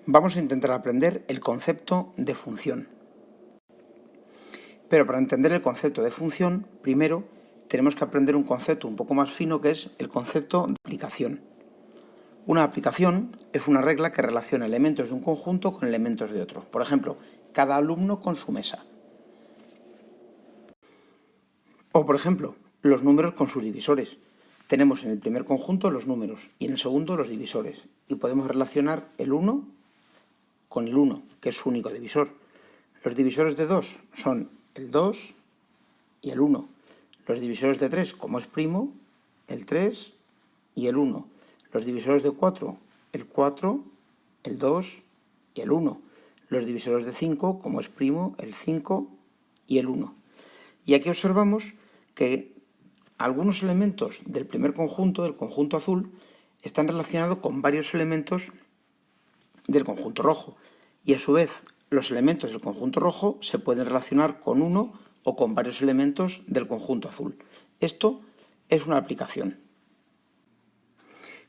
Vamos a intentar aprender el concepto de función. Pero para entender el concepto de función, primero tenemos que aprender un concepto un poco más fino que es el concepto de aplicación. Una aplicación es una regla que relaciona elementos de un conjunto con elementos de otro. Por ejemplo, cada alumno con su mesa. O, por ejemplo, los números con sus divisores. Tenemos en el primer conjunto los números y en el segundo los divisores. Y podemos relacionar el 1 con el 1, que es su único divisor. Los divisores de 2 son el 2 y el 1. Los divisores de 3, como es primo, el 3 y el 1. Los divisores de 4, el 4, el 2 y el 1. Los divisores de 5, como es primo, el 5 y el 1. Y aquí observamos que algunos elementos del primer conjunto, del conjunto azul, están relacionados con varios elementos del conjunto rojo. Y a su vez, los elementos del conjunto rojo se pueden relacionar con uno o con varios elementos del conjunto azul. Esto es una aplicación.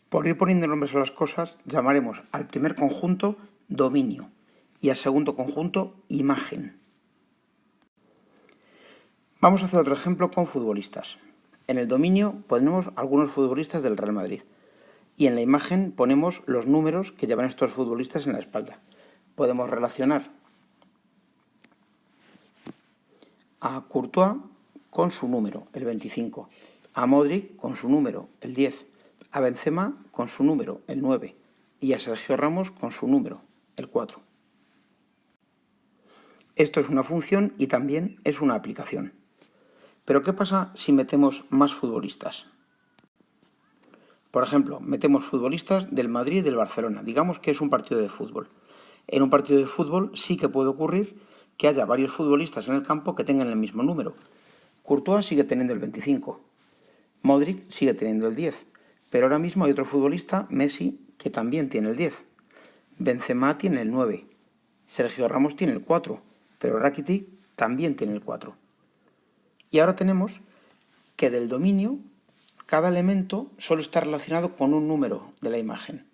Por ir poniendo nombres a las cosas, llamaremos al primer conjunto dominio y al segundo conjunto imagen. Vamos a hacer otro ejemplo con futbolistas. En el dominio ponemos algunos futbolistas del Real Madrid y en la imagen ponemos los números que llevan estos futbolistas en la espalda. Podemos relacionar a Courtois con su número, el 25, a Modric con su número, el 10, a Benzema con su número, el 9, y a Sergio Ramos con su número, el 4. Esto es una función y también es una aplicación. Pero ¿qué pasa si metemos más futbolistas? Por ejemplo, metemos futbolistas del Madrid y del Barcelona. Digamos que es un partido de fútbol. En un partido de fútbol sí que puede ocurrir que haya varios futbolistas en el campo que tengan el mismo número. Courtois sigue teniendo el 25, Modric sigue teniendo el 10, pero ahora mismo hay otro futbolista, Messi, que también tiene el 10. Benzema tiene el 9, Sergio Ramos tiene el 4, pero Rakitic también tiene el 4. Y ahora tenemos que del dominio, cada elemento solo está relacionado con un número de la imagen,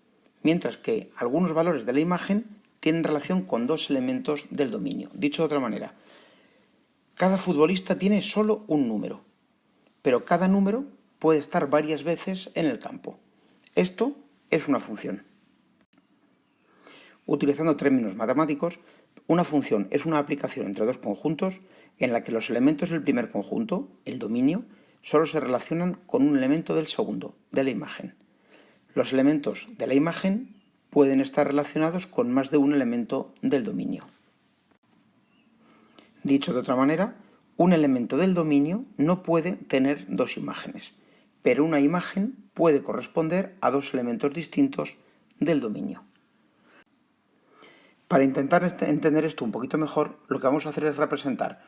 mientras que algunos valores de la imagen tienen relación con dos elementos del dominio. Dicho de otra manera, cada futbolista tiene solo un número, pero cada número puede estar varias veces en el campo. Esto es una función. Utilizando términos matemáticos, una función es una aplicación entre dos conjuntos en la que los elementos del primer conjunto, el dominio, solo se relacionan con un elemento del segundo, de la imagen. Los elementos de la imagen pueden estar relacionados con más de un elemento del dominio. Dicho de otra manera, un elemento del dominio no puede tener dos imágenes, pero una imagen puede corresponder a dos elementos distintos del dominio. Para intentar entender esto un poquito mejor, lo que vamos a hacer es representar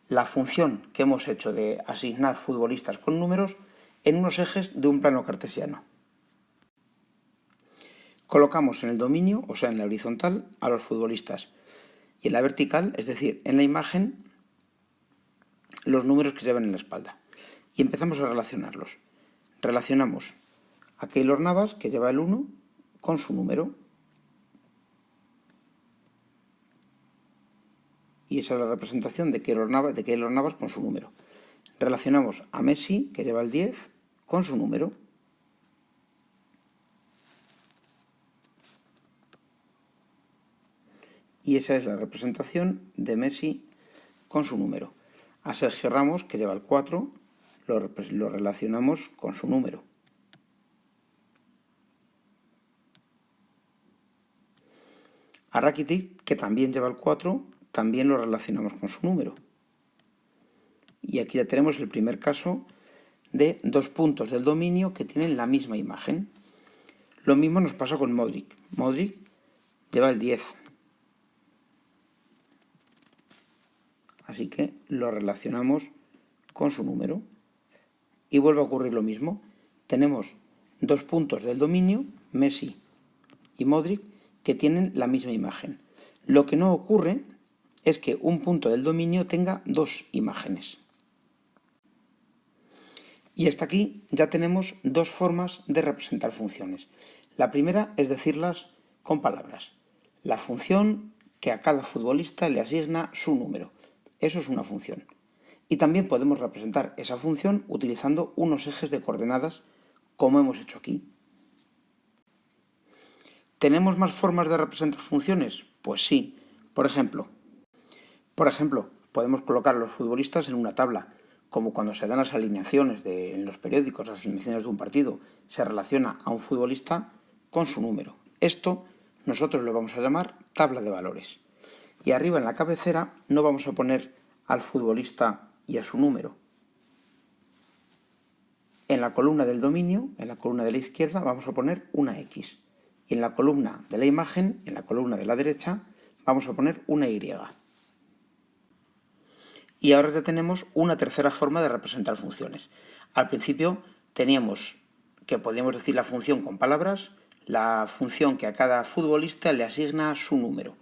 la función que hemos hecho de asignar futbolistas con números en unos ejes de un plano cartesiano. Colocamos en el dominio, o sea en la horizontal, a los futbolistas y en la vertical, es decir, en la imagen, los números que llevan en la espalda. Y empezamos a relacionarlos. Relacionamos a Keylor Navas, que lleva el 1, con su número. Y esa es la representación de Keylor Navas con su número. Relacionamos a Messi, que lleva el 10, con su número. Y esa es la representación de Messi con su número. A Sergio Ramos, que lleva el 4, lo relacionamos con su número. A Rakitic, que también lleva el 4, también lo relacionamos con su número. Y aquí ya tenemos el primer caso de dos puntos del dominio que tienen la misma imagen. Lo mismo nos pasa con Modric. Modric lleva el 10. Así que lo relacionamos con su número. Y vuelve a ocurrir lo mismo. Tenemos dos puntos del dominio, Messi y Modric, que tienen la misma imagen. Lo que no ocurre es que un punto del dominio tenga dos imágenes. Y hasta aquí ya tenemos dos formas de representar funciones. La primera es decirlas con palabras. la función que a cada futbolista le asigna su número. Eso es una función. Y también podemos representar esa función utilizando unos ejes de coordenadas, como hemos hecho aquí. ¿Tenemos más formas de representar funciones? Pues sí. Por ejemplo, podemos colocar a los futbolistas en una tabla, como cuando se dan las alineaciones en los periódicos, las alineaciones de un partido, se relaciona a un futbolista con su número. Esto nosotros lo vamos a llamar tabla de valores. Y arriba en la cabecera no vamos a poner al futbolista y a su número. En la columna del dominio, en la columna de la izquierda, vamos a poner una X. Y en la columna de la imagen, en la columna de la derecha, vamos a poner una Y. Y ahora ya tenemos una tercera forma de representar funciones. Al principio teníamos que podíamos decir la función con palabras, la función que a cada futbolista le asigna su número.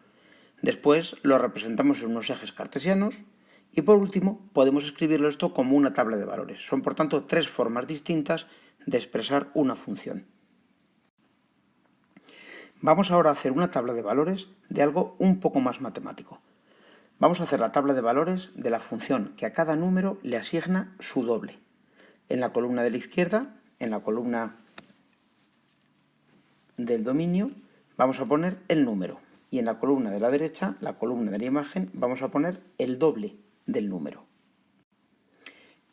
Después lo representamos en unos ejes cartesianos y por último podemos escribirlo esto como una tabla de valores. Son por tanto tres formas distintas de expresar una función. Vamos ahora a hacer una tabla de valores de algo un poco más matemático. Vamos a hacer la tabla de valores de la función que a cada número le asigna su doble. En la columna de la izquierda, en la columna del dominio, vamos a poner el número. Y en la columna de la derecha, la columna de la imagen, vamos a poner el doble del número.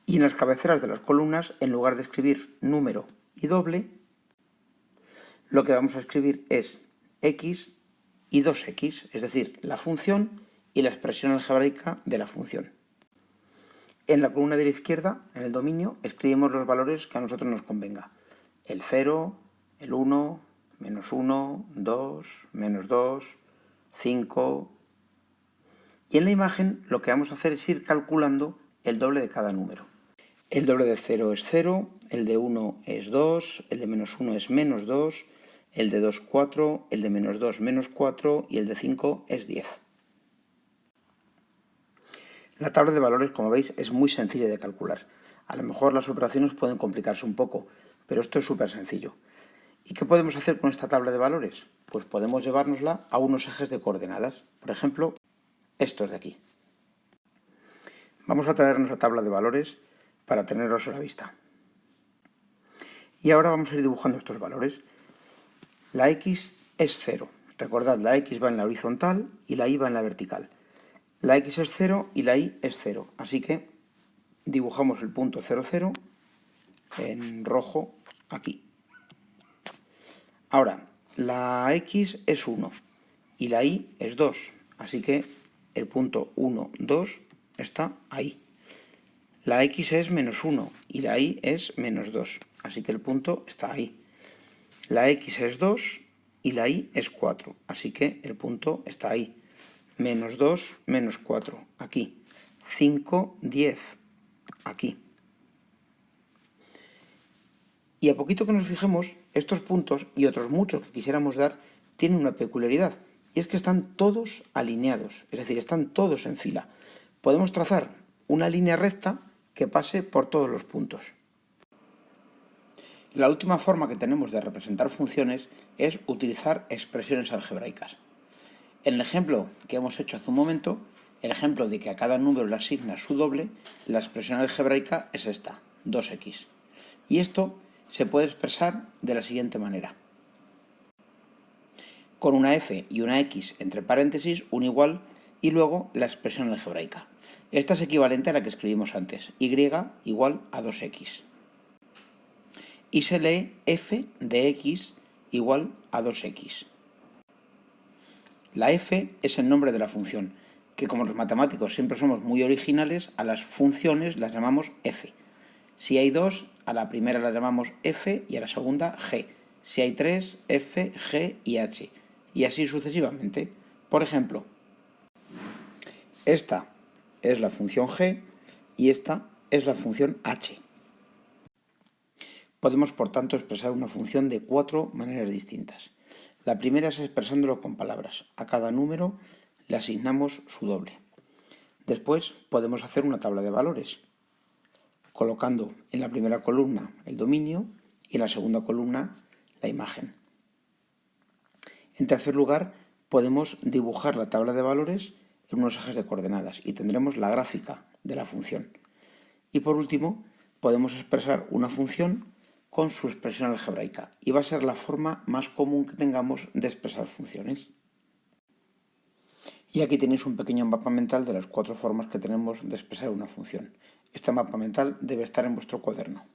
Y en las cabeceras de las columnas, en lugar de escribir número y doble, lo que vamos a escribir es x y 2x, es decir, la función y la expresión algebraica de la función. En la columna de la izquierda, en el dominio, escribimos los valores que a nosotros nos convenga. El 0, el 1, menos 1, 2, menos 2, 5. Y en la imagen lo que vamos a hacer es ir calculando el doble de cada número. El doble de 0 es 0, el de 1 es 2, el de menos 1 es menos 2, el de 2 4, el de menos 2 menos 4 y el de 5 es 10. La tabla de valores, como veis, es muy sencilla de calcular. A lo mejor las operaciones pueden complicarse un poco, pero esto es súper sencillo. ¿Y qué podemos hacer con esta tabla de valores? Pues podemos llevárnosla a unos ejes de coordenadas. Por ejemplo, estos de aquí. Vamos a traernos la tabla de valores para tenerlos a la vista. Y ahora vamos a ir dibujando estos valores. La X es 0. Recordad, la X va en la horizontal y la Y va en la vertical. La X es 0 y la Y es 0. Así que dibujamos el punto 0, 0 en rojo aquí. Ahora, la X es 1 y la Y es 2. Así que el punto 1, 2 está ahí. La X es menos 1 y la Y es menos 2. Así que el punto está ahí. La X es 2 y la Y es 4. Así que el punto está ahí. Menos 2, menos 4, aquí. 5, 10, aquí. Y a poquito que nos fijemos, estos puntos y otros muchos que quisiéramos dar tienen una peculiaridad, y es que están todos alineados, es decir, están todos en fila. Podemos trazar una línea recta que pase por todos los puntos. La última forma que tenemos de representar funciones es utilizar expresiones algebraicas. En el ejemplo que hemos hecho hace un momento, el ejemplo de que a cada número le asigna su doble, la expresión algebraica es esta, 2x. Y esto se puede expresar de la siguiente manera. Con una f y una x entre paréntesis, un igual y luego la expresión algebraica. Esta es equivalente a la que escribimos antes, y igual a 2x. Y se lee f de x igual a 2x. La f es el nombre de la función, que como los matemáticos siempre somos muy originales, a las funciones las llamamos f. Si hay dos, a la primera la llamamos f y a la segunda g. Si hay tres, f, g y h. Y así sucesivamente. Por ejemplo, esta es la función g y esta es la función h. Podemos, por tanto, expresar una función de 4 maneras distintas. La primera es expresándolo con palabras. A cada número le asignamos su doble. Después podemos hacer una tabla de valores, colocando en la primera columna el dominio y en la segunda columna la imagen. En tercer lugar, podemos dibujar la tabla de valores en unos ejes de coordenadas y tendremos la gráfica de la función. Y por último, podemos expresar una función con su expresión algebraica y va a ser la forma más común que tengamos de expresar funciones. Y aquí tenéis un pequeño mapa mental de las 4 formas que tenemos de expresar una función. Este mapa mental debe estar en vuestro cuaderno.